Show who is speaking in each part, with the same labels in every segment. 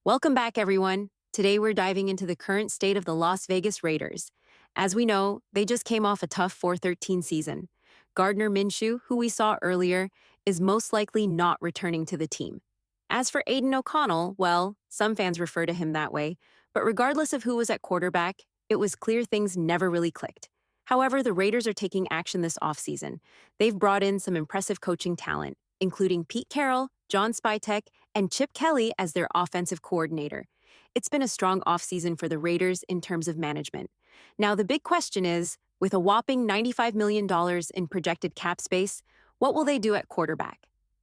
Speaker 1: Welcome back, everyone. Today we're diving into the current state of the Las Vegas Raiders. As we know, they just came off a tough 4-13 season. Gardner Minshew, who we saw earlier, is most likely not returning to the team. As for Aiden O'Connell, well, some fans refer to him that way, but regardless of who was at quarterback, it was clear things never really clicked. However, the Raiders are taking action this offseason. They've brought in some impressive coaching talent, including Pete Carroll, John Spytek, and Chip Kelly as their offensive coordinator. It's been a strong offseason for the Raiders in terms of management. Now, the big question is, with a whopping $95 million in projected cap space, what will they do at quarterback?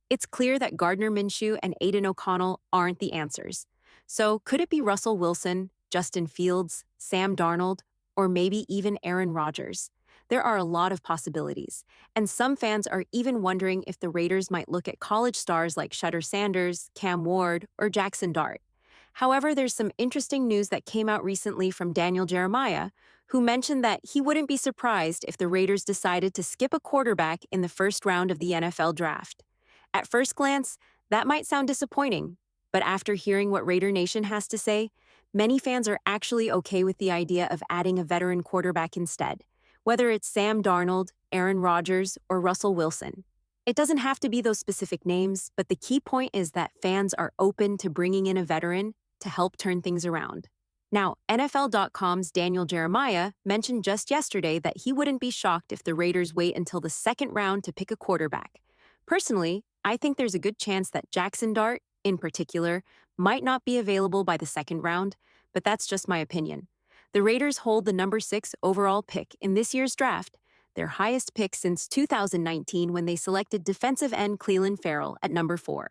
Speaker 1: It's clear that Gardner Minshew and Aiden O'Connell aren't the answers. So, could it be Russell Wilson, Justin Fields, Sam Darnold, or maybe even Aaron Rodgers? There are a lot of possibilities, and some fans are even wondering if the Raiders might look at college stars like Shutter Sanders, Cam Ward, or Jackson Dart. However, there's some interesting news that came out recently from Daniel Jeremiah, who mentioned that he wouldn't be surprised if the Raiders decided to skip a quarterback in the first round of the NFL draft. At first glance, that might sound disappointing, but after hearing what Raider Nation has to say, many fans are actually okay with the idea of adding a veteran quarterback instead, whether it's Sam Darnold, Aaron Rodgers, or Russell Wilson. It doesn't have to be those specific names, but the key point is that fans are open to bringing in a veteran to help turn things around. Now, NFL.com's Daniel Jeremiah mentioned just yesterday that he wouldn't be shocked if the Raiders wait until the second round to pick a quarterback. Personally, I think there's a good chance that Jackson Dart, in particular, might not be available by the second round, but that's just my opinion. The Raiders hold the number 6 overall pick in this year's draft, their highest pick since 2019 when they selected defensive end Clelin Ferrell at number 4.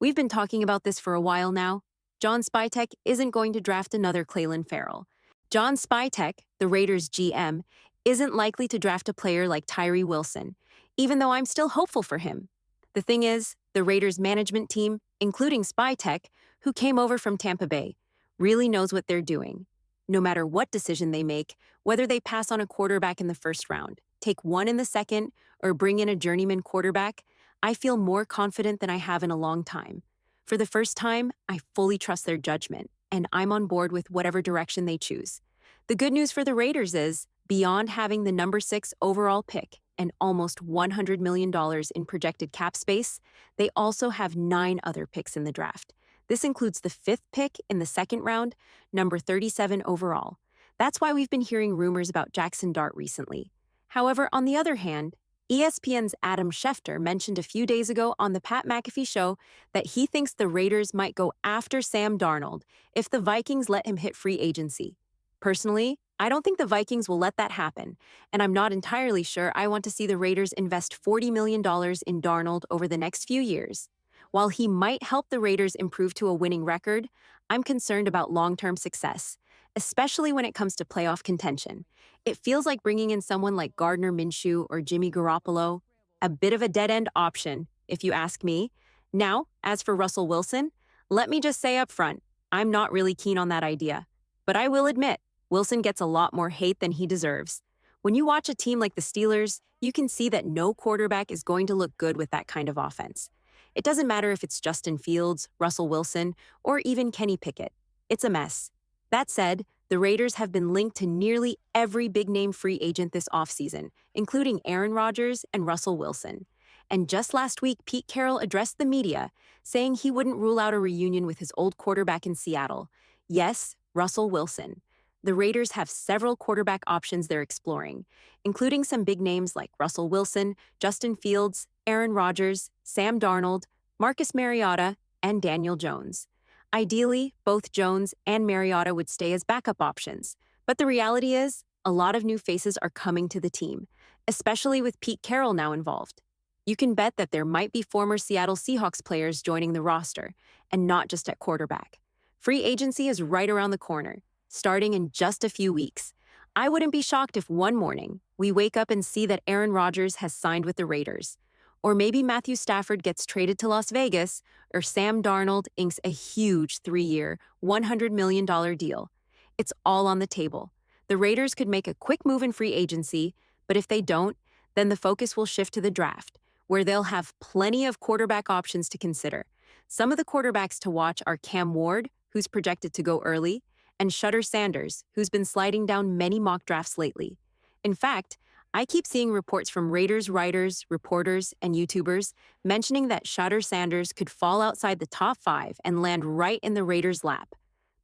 Speaker 1: We've been talking about this for a while now. John Spytek isn't going to draft another Clelin Ferrell. John Spytek, the Raiders GM, isn't likely to draft a player like Tyree Wilson, even though I'm still hopeful for him. The thing is, the Raiders management team, including Spytek, who came over from Tampa Bay, really knows what they're doing. No matter what decision they make, whether they pass on a quarterback in the first round, take one in the second, or bring in a journeyman quarterback, I feel more confident than I have in a long time. For the first time, I fully trust their judgment, and I'm on board with whatever direction they choose. The good news for the Raiders is, beyond having the number 6 overall pick and almost $100 million in projected cap space, they also have 9 other picks in the draft. This includes the 5th pick in the second round, number 37 overall. That's why we've been hearing rumors about Jackson Dart recently. However, on the other hand, ESPN's Adam Schefter mentioned a few days ago on the Pat McAfee show that he thinks the Raiders might go after Sam Darnold if the Vikings let him hit free agency. Personally, I don't think the Vikings will let that happen, and I'm not entirely sure I want to see the Raiders invest $40 million in Darnold over the next few years. While he might help the Raiders improve to a winning record, I'm concerned about long-term success, especially when it comes to playoff contention. It feels like bringing in someone like Gardner Minshew or Jimmy Garoppolo, a bit of a dead-end option, if you ask me. Now, as for Russell Wilson, let me just say up front, I'm not really keen on that idea. But I will admit, Wilson gets a lot more hate than he deserves. When you watch a team like the Steelers, you can see that no quarterback is going to look good with that kind of offense. It doesn't matter if it's Justin Fields, Russell Wilson, or even Kenny Pickett. It's a mess. That said, the Raiders have been linked to nearly every big-name free agent this offseason, including Aaron Rodgers and Russell Wilson. And just last week, Pete Carroll addressed the media, saying he wouldn't rule out a reunion with his old quarterback in Seattle. Yes, Russell Wilson. The Raiders have several quarterback options they're exploring, including some big names like Russell Wilson, Justin Fields, Aaron Rodgers, Sam Darnold, Marcus Mariota, and Daniel Jones. Ideally, both Jones and Mariota would stay as backup options, but the reality is, a lot of new faces are coming to the team, especially with Pete Carroll now involved. You can bet that there might be former Seattle Seahawks players joining the roster, and not just at quarterback. Free agency is right around the corner, starting in just a few weeks. I wouldn't be shocked if one morning we wake up and see that Aaron Rodgers has signed with the Raiders. Or maybe Matthew Stafford gets traded to Las Vegas, or Sam Darnold inks a huge 3-year, $100 million deal. It's all on the table. The Raiders could make a quick move in free agency, but if they don't, then the focus will shift to the draft, where they'll have plenty of quarterback options to consider. Some of the quarterbacks to watch are Cam Ward, who's projected to go early, and Shutter Sanders, who's been sliding down many mock drafts lately. In fact, I keep seeing reports from Raiders writers, reporters, and YouTubers mentioning that Shutter Sanders could fall outside the top 5 and land right in the Raiders' lap.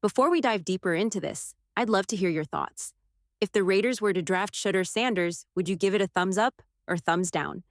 Speaker 1: Before we dive deeper into this, I'd love to hear your thoughts. If the Raiders were to draft Shutter Sanders, would you give it a thumbs up or thumbs down?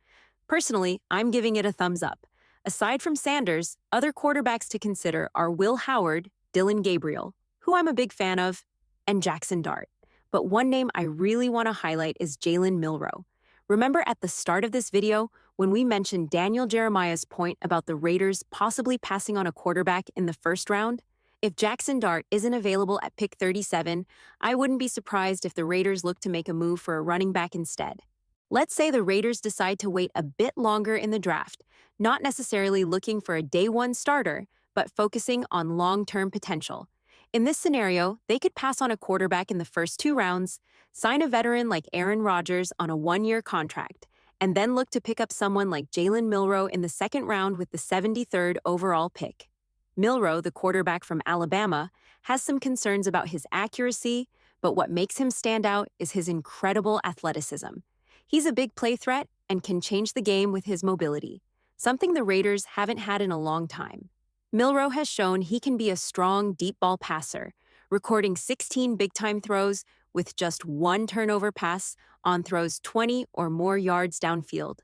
Speaker 1: Personally, I'm giving it a thumbs up. Aside from Sanders, other quarterbacks to consider are Will Howard, Dylan Gabriel, who I'm a big fan of, and Jackson Dart. But one name I really want to highlight is Jalen Milroe. Remember at the start of this video when we mentioned Daniel Jeremiah's point about the Raiders possibly passing on a quarterback in the first round? If Jackson Dart isn't available at pick 37, I wouldn't be surprised if the Raiders look to make a move for a running back instead. Let's say the Raiders decide to wait a bit longer in the draft, not necessarily looking for a day-one starter, but focusing on long-term potential. In this scenario, they could pass on a quarterback in the first 2 rounds, sign a veteran like Aaron Rodgers on a 1-year contract, and then look to pick up someone like Jalen Milroe in the second round with the 73rd overall pick. Milroe, the quarterback from Alabama, has some concerns about his accuracy, but what makes him stand out is his incredible athleticism. He's a big play threat and can change the game with his mobility, something the Raiders haven't had in a long time. Milroe has shown he can be a strong, deep ball passer, recording 16 big-time throws with just 1 turnover pass on throws 20 or more yards downfield.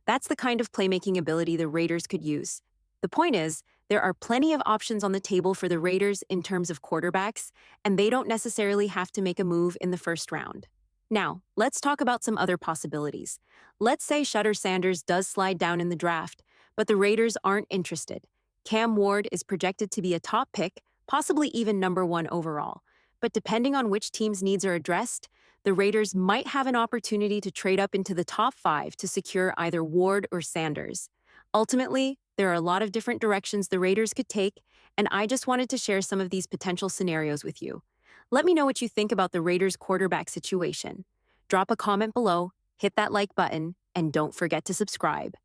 Speaker 1: That's the kind of playmaking ability the Raiders could use. The point is, there are plenty of options on the table for the Raiders in terms of quarterbacks, and they don't necessarily have to make a move in the first round. Now, let's talk about some other possibilities. Let's say Shutter Sanders does slide down in the draft, but the Raiders aren't interested. Cam Ward is projected to be a top pick, possibly even number 1 overall. But depending on which team's needs are addressed, the Raiders might have an opportunity to trade up into the top 5 to secure either Ward or Sanders. Ultimately, there are a lot of different directions the Raiders could take, and I just wanted to share some of these potential scenarios with you. Let me know what you think about the Raiders' quarterback situation. Drop a comment below, hit that like button, and don't forget to subscribe.